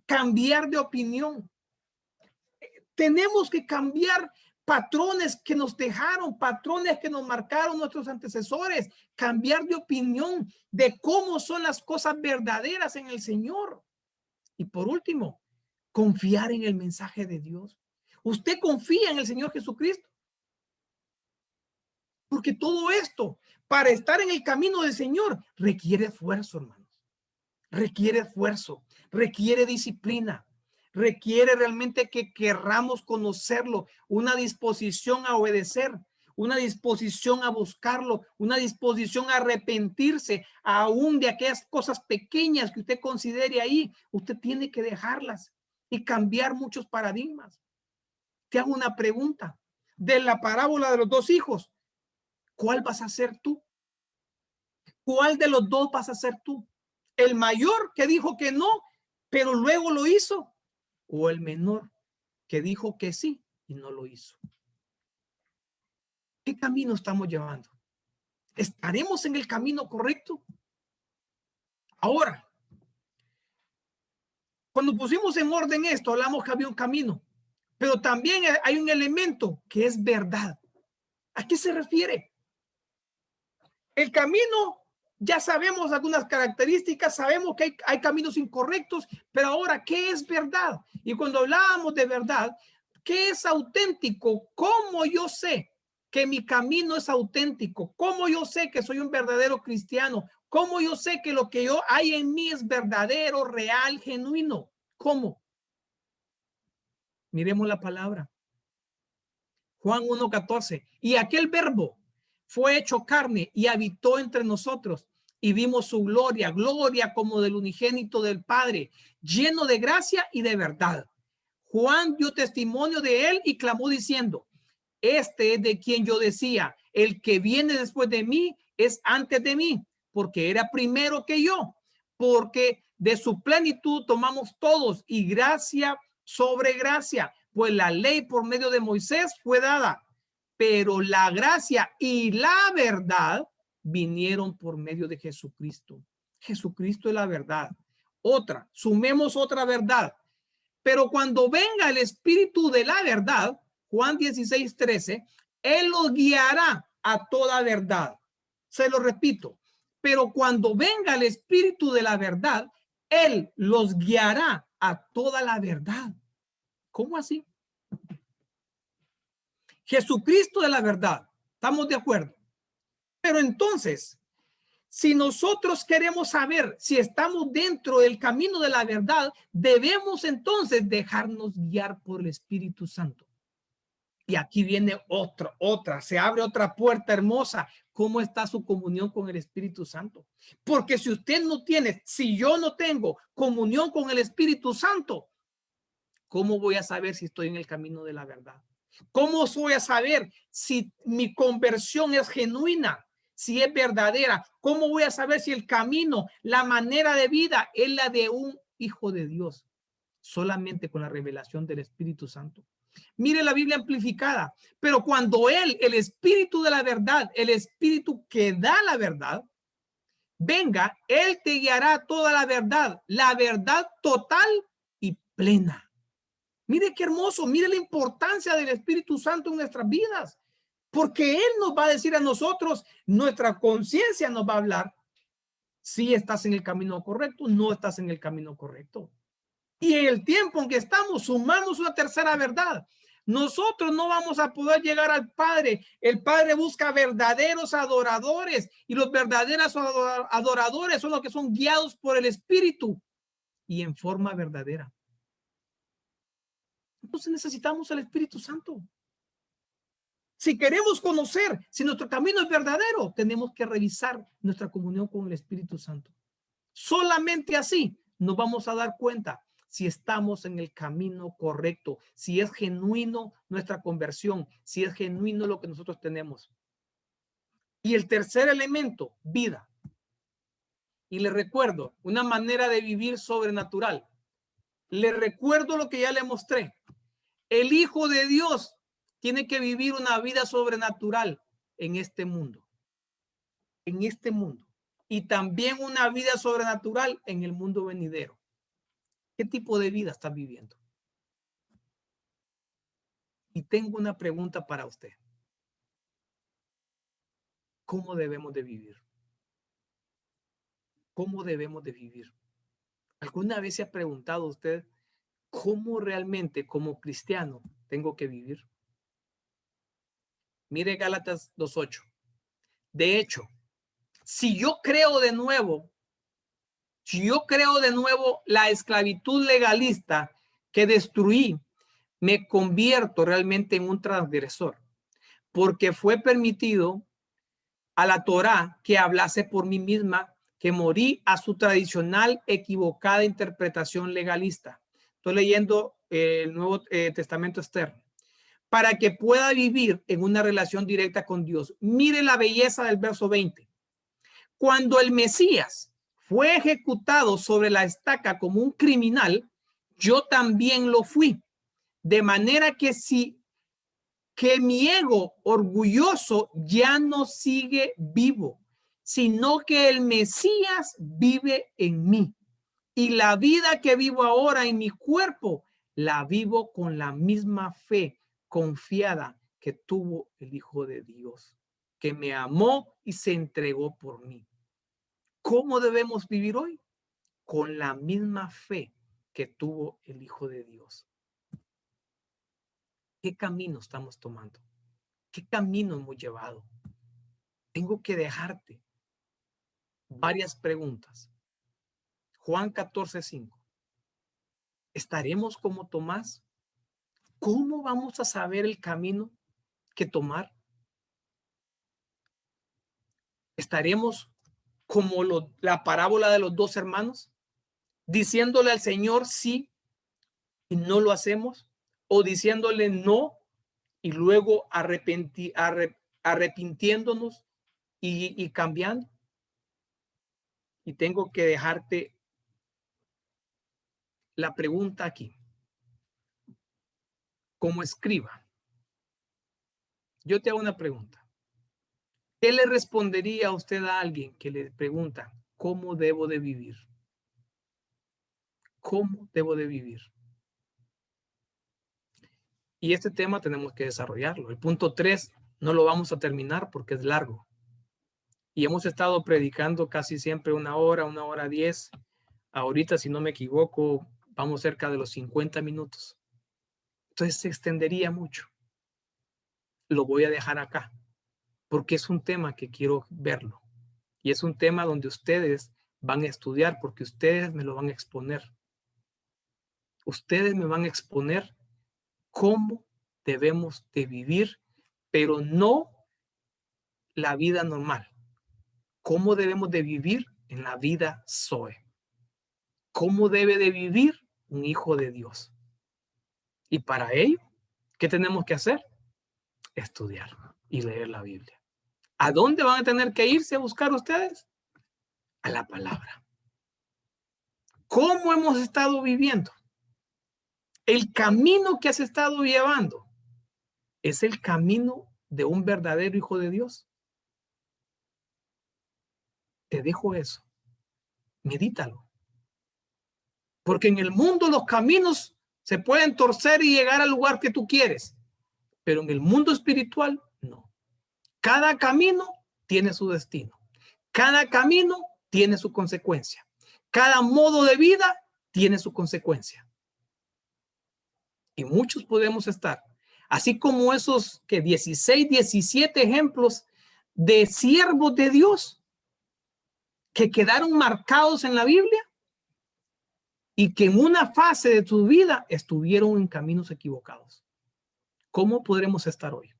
Cambiar de opinión. Tenemos que cambiar patrones que nos dejaron, patrones que nos marcaron nuestros antecesores, cambiar de opinión de cómo son las cosas verdaderas en el Señor. Y por último, confiar en el mensaje de Dios. ¿Usted confía en el Señor Jesucristo? Porque todo esto, para estar en el camino del Señor, requiere esfuerzo, hermanos. Requiere esfuerzo, requiere disciplina, requiere realmente que querramos conocerlo, una disposición a obedecer, una disposición a buscarlo, una disposición a arrepentirse aún de aquellas cosas pequeñas que usted considere ahí. Usted tiene que dejarlas y cambiar muchos paradigmas. Te hago una pregunta. De la parábola de los dos hijos, ¿cuál vas a ser tú? ¿Cuál de los dos vas a ser tú? ¿El mayor que dijo que no, pero luego lo hizo? ¿O el menor que dijo que sí y no lo hizo? ¿Qué camino estamos llevando? ¿Estaremos en el camino correcto? Ahora, cuando pusimos en orden esto, hablamos que había un camino, pero también hay un elemento que es verdad. ¿A qué se refiere? El camino, ya sabemos algunas características, sabemos que hay caminos incorrectos, pero ahora, ¿qué es verdad? Y cuando hablábamos de verdad, ¿qué es auténtico? ¿Cómo yo sé que mi camino es auténtico? ¿Cómo yo sé que soy un verdadero cristiano? ¿Cómo yo sé que lo que yo hay en mí es verdadero, real, genuino? ¿Cómo? Miremos la palabra. Juan 1:14. Y aquel verbo fue hecho carne y habitó entre nosotros y vimos su gloria, gloria como del unigénito del Padre, lleno de gracia y de verdad. Juan dio testimonio de él y clamó diciendo, este es de quien yo decía, el que viene después de mí es antes de mí, porque era primero que yo, porque de su plenitud tomamos todos y gracia sobre gracia, pues la ley por medio de Moisés fue dada, pero la gracia y la verdad vinieron por medio de Jesucristo. Jesucristo es la verdad. Otra, sumemos otra verdad. Pero cuando venga el Espíritu de la verdad, Juan 16:13, Él los guiará a toda verdad. Se lo repito, pero cuando venga el Espíritu de la verdad, Él los guiará a toda la verdad. ¿Cómo así? Jesucristo de la verdad. ¿Estamos de acuerdo? Pero entonces, si nosotros queremos saber si estamos dentro del camino de la verdad, debemos entonces dejarnos guiar por el Espíritu Santo. Y aquí viene otra, se abre otra puerta hermosa. ¿Cómo está su comunión con el Espíritu Santo? Porque si usted no tiene, si yo no tengo comunión con el Espíritu Santo, ¿cómo voy a saber si estoy en el camino de la verdad? ¿Cómo voy a saber si mi conversión es genuina, si es verdadera? ¿Cómo voy a saber si el camino, la manera de vida es la de un hijo de Dios? Solamente con la revelación del Espíritu Santo. Mire la Biblia amplificada. Pero cuando Él, el Espíritu de la verdad, el Espíritu que da la verdad, venga, Él te guiará toda la verdad total y plena. Mire qué hermoso, mire la importancia del Espíritu Santo en nuestras vidas, porque Él nos va a decir a nosotros, nuestra conciencia nos va a hablar Si estás en el camino correcto, no estás en el camino correcto. Y en el tiempo en que estamos, sumamos una tercera verdad. Nosotros no vamos a poder llegar al Padre. El Padre busca verdaderos adoradores y los verdaderos adoradores son los que son guiados por el Espíritu y en forma verdadera. Entonces necesitamos el Espíritu Santo. Si queremos conocer si nuestro camino es verdadero, tenemos que revisar nuestra comunión con el Espíritu Santo. Solamente así nos vamos a dar cuenta si estamos en el camino correcto, si es genuino nuestra conversión, si es genuino lo que nosotros tenemos. Y el tercer elemento, vida. Y le recuerdo una manera de vivir sobrenatural. Le recuerdo lo que ya le mostré. El Hijo de Dios tiene que vivir una vida sobrenatural en este mundo. En este mundo. Y también una vida sobrenatural en el mundo venidero. ¿Qué tipo de vida estás viviendo? Y tengo una pregunta para usted. ¿Cómo debemos de vivir? ¿Cómo debemos de vivir? ¿Alguna vez se ha preguntado usted cómo realmente como cristiano tengo que vivir? Mire Gálatas 2:8. De hecho, si yo creo de nuevo la esclavitud legalista que destruí, me convierto realmente en un transgresor, porque fue permitido a la Torá que hablase por mí misma, que morí a su tradicional equivocada interpretación legalista. Estoy leyendo el Nuevo Testamento externo. Para que pueda vivir en una relación directa con Dios. Mire la belleza del verso 20. Cuando el Mesías fue ejecutado sobre la estaca como un criminal, yo también lo fui. De manera que que mi ego orgulloso ya no sigue vivo, sino que el Mesías vive en mí. Y la vida que vivo ahora en mi cuerpo, la vivo con la misma fe confiada que tuvo el Hijo de Dios, que me amó y se entregó por mí. ¿Cómo debemos vivir hoy? Con la misma fe que tuvo el Hijo de Dios. ¿Qué camino estamos tomando? ¿Qué camino hemos llevado? Tengo que dejarte varias preguntas. Juan 14:5. ¿Estaremos como Tomás? ¿Cómo vamos a saber el camino que tomar? ¿Estaremos como la parábola de los dos hermanos, diciéndole al Señor sí y no lo hacemos? ¿O diciéndole no y luego arrepintiéndonos y cambiando? Y tengo que dejarte la pregunta aquí. Como escriba, yo te hago una pregunta. ¿Qué le respondería a usted a alguien que le pregunta cómo debo de vivir? ¿Cómo debo de vivir? Y este tema tenemos que desarrollarlo. El punto 3 no lo vamos a terminar porque es largo. Y hemos estado predicando casi siempre 1 hora, 1:10. Ahorita, si no me equivoco, vamos cerca de los 50 minutos. Entonces se extendería mucho. Lo voy a dejar acá porque es un tema que quiero verlo. Y es un tema donde ustedes van a estudiar porque ustedes me lo van a exponer. Ustedes me van a exponer cómo debemos de vivir, pero no la vida normal. Cómo debemos de vivir en la vida Zoe. Cómo debe de vivir un hijo de Dios. Y para ello, ¿qué tenemos que hacer? Estudiar y leer la Biblia. ¿A dónde van a tener que irse a buscar ustedes? A la palabra. ¿Cómo hemos estado viviendo? El camino que has estado llevando es el camino de un verdadero hijo de Dios. Te dejo eso. Medítalo. Porque en el mundo los caminos se pueden torcer y llegar al lugar que tú quieres. Pero en el mundo espiritual, no. Cada camino tiene su destino. Cada camino tiene su consecuencia. Cada modo de vida tiene su consecuencia. Y muchos podemos estar, así como esos que 16, 17 ejemplos de siervos de Dios que quedaron marcados en la Biblia y que en una fase de tu vida estuvieron en caminos equivocados. ¿Cómo podremos estar hoy?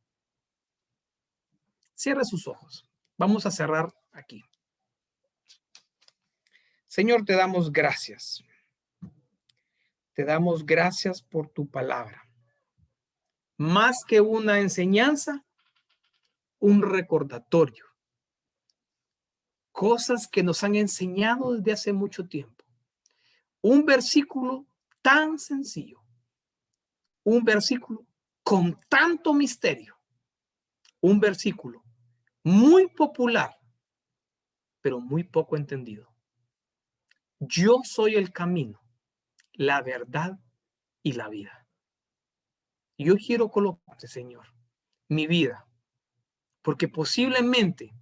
Cierra sus ojos. Vamos a cerrar aquí. Señor, te damos gracias. Te damos gracias por tu palabra. Más que una enseñanza, un recordatorio. Cosas que nos han enseñado desde hace mucho tiempo. Un versículo tan sencillo. Un versículo con tanto misterio. Un versículo muy popular, pero muy poco entendido. Yo soy el camino, la verdad y la vida. Yo quiero colocarte, Señor, mi vida, porque posiblemente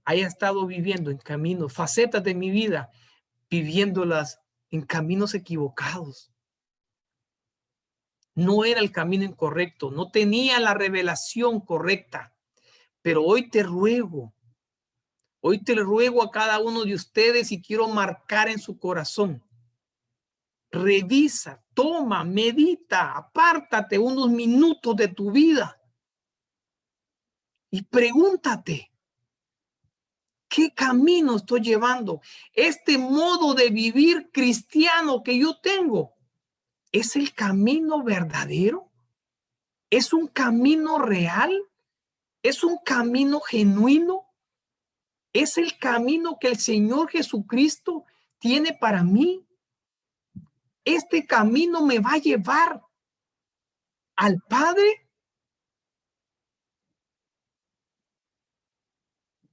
haya estado viviendo en caminos, facetas de mi vida, viviéndolas en caminos equivocados. No era el camino incorrecto, no tenía la revelación correcta, pero hoy te ruego a cada uno de ustedes y quiero marcar en su corazón. Revisa, toma, medita, apártate unos minutos de tu vida y pregúntate, ¿qué camino estoy llevando? Este modo de vivir cristiano que yo tengo, ¿es el camino verdadero? ¿Es un camino real? ¿Es un camino genuino? ¿Es el camino que el Señor Jesucristo tiene para mí? ¿Este camino me va a llevar al Padre?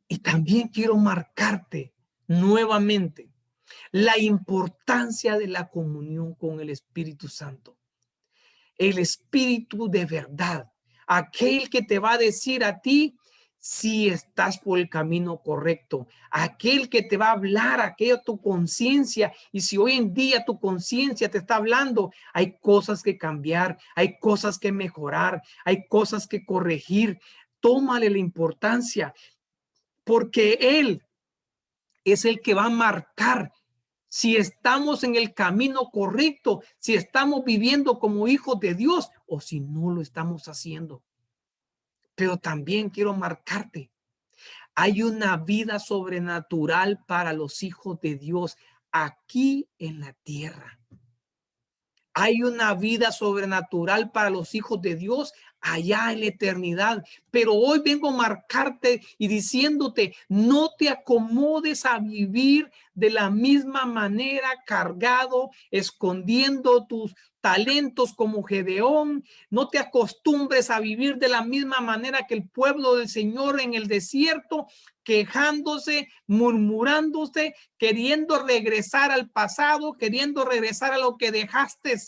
Y también quiero marcarte nuevamente la importancia de la comunión con el Espíritu Santo. El Espíritu de verdad, aquel que te va a decir a ti si estás por el camino correcto, aquel que te va a hablar, aquello tu conciencia. Y si hoy en día tu conciencia te está hablando, hay cosas que cambiar, hay cosas que mejorar, hay cosas que corregir. Tómale la importancia, porque Él es el que va a marcar si estamos en el camino correcto, si estamos viviendo como hijos de Dios o si no lo estamos haciendo. Pero también quiero marcarte, hay una vida sobrenatural para los hijos de Dios aquí en la tierra. Hay una vida sobrenatural para los hijos de Dios allá en la eternidad. Pero hoy vengo a marcarte y diciéndote, no te acomodes a vivir de la misma manera, cargado, escondiendo tus talentos como Gedeón. No te acostumbres a vivir de la misma manera que el pueblo del Señor en el desierto, quejándose, murmurándose, queriendo regresar al pasado, queriendo regresar a lo que dejaste.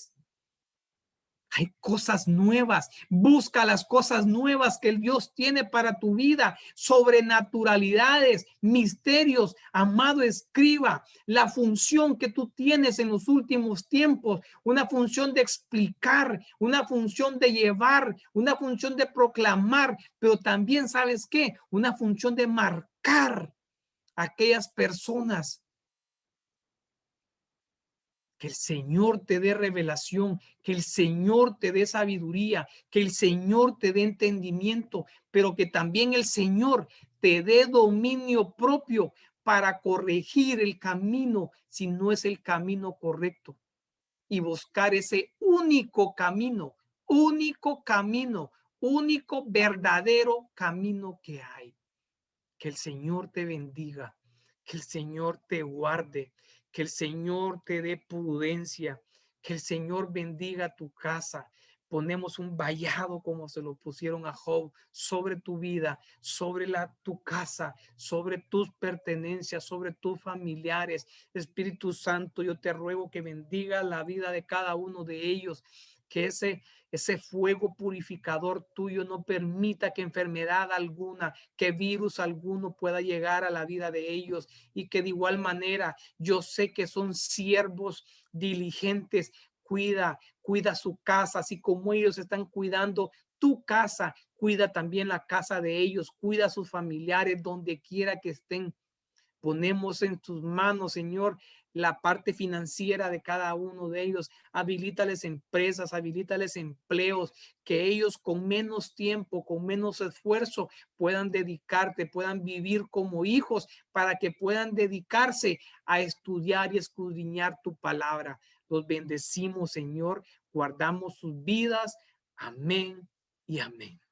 Hay cosas nuevas. Busca las cosas nuevas que el Dios tiene para tu vida. Sobrenaturalidades, misterios. Amado escriba, la función que tú tienes en los últimos tiempos. Una función de explicar, una función de llevar, una función de proclamar. Pero también, ¿sabes qué? Una función de marcar a aquellas personas. Que el Señor te dé revelación, que el Señor te dé sabiduría, que el Señor te dé entendimiento, pero que también el Señor te dé dominio propio para corregir el camino si no es el camino correcto y buscar ese único camino, único verdadero camino que hay. Que el Señor te bendiga, que el Señor te guarde, que el Señor te dé prudencia, que el Señor bendiga tu casa. Ponemos un vallado como se lo pusieron a Job sobre tu vida, sobre tu casa, sobre tus pertenencias, sobre tus familiares. Espíritu Santo, yo te ruego que bendiga la vida de cada uno de ellos. que ese fuego purificador tuyo no permita que enfermedad alguna, que virus alguno pueda llegar a la vida de ellos, y que de igual manera yo sé que son siervos diligentes. Cuida su casa, así como ellos están cuidando tu casa, cuida también la casa de ellos, cuida a sus familiares donde quiera que estén. Ponemos en tus manos, Señor, la parte financiera de cada uno de ellos. Habilítales empresas, habilítales empleos, que ellos con menos tiempo, con menos esfuerzo puedan dedicarte, puedan vivir como hijos, para que puedan dedicarse a estudiar y escudriñar tu palabra. Los bendecimos, Señor, guardamos sus vidas. Amén y amén.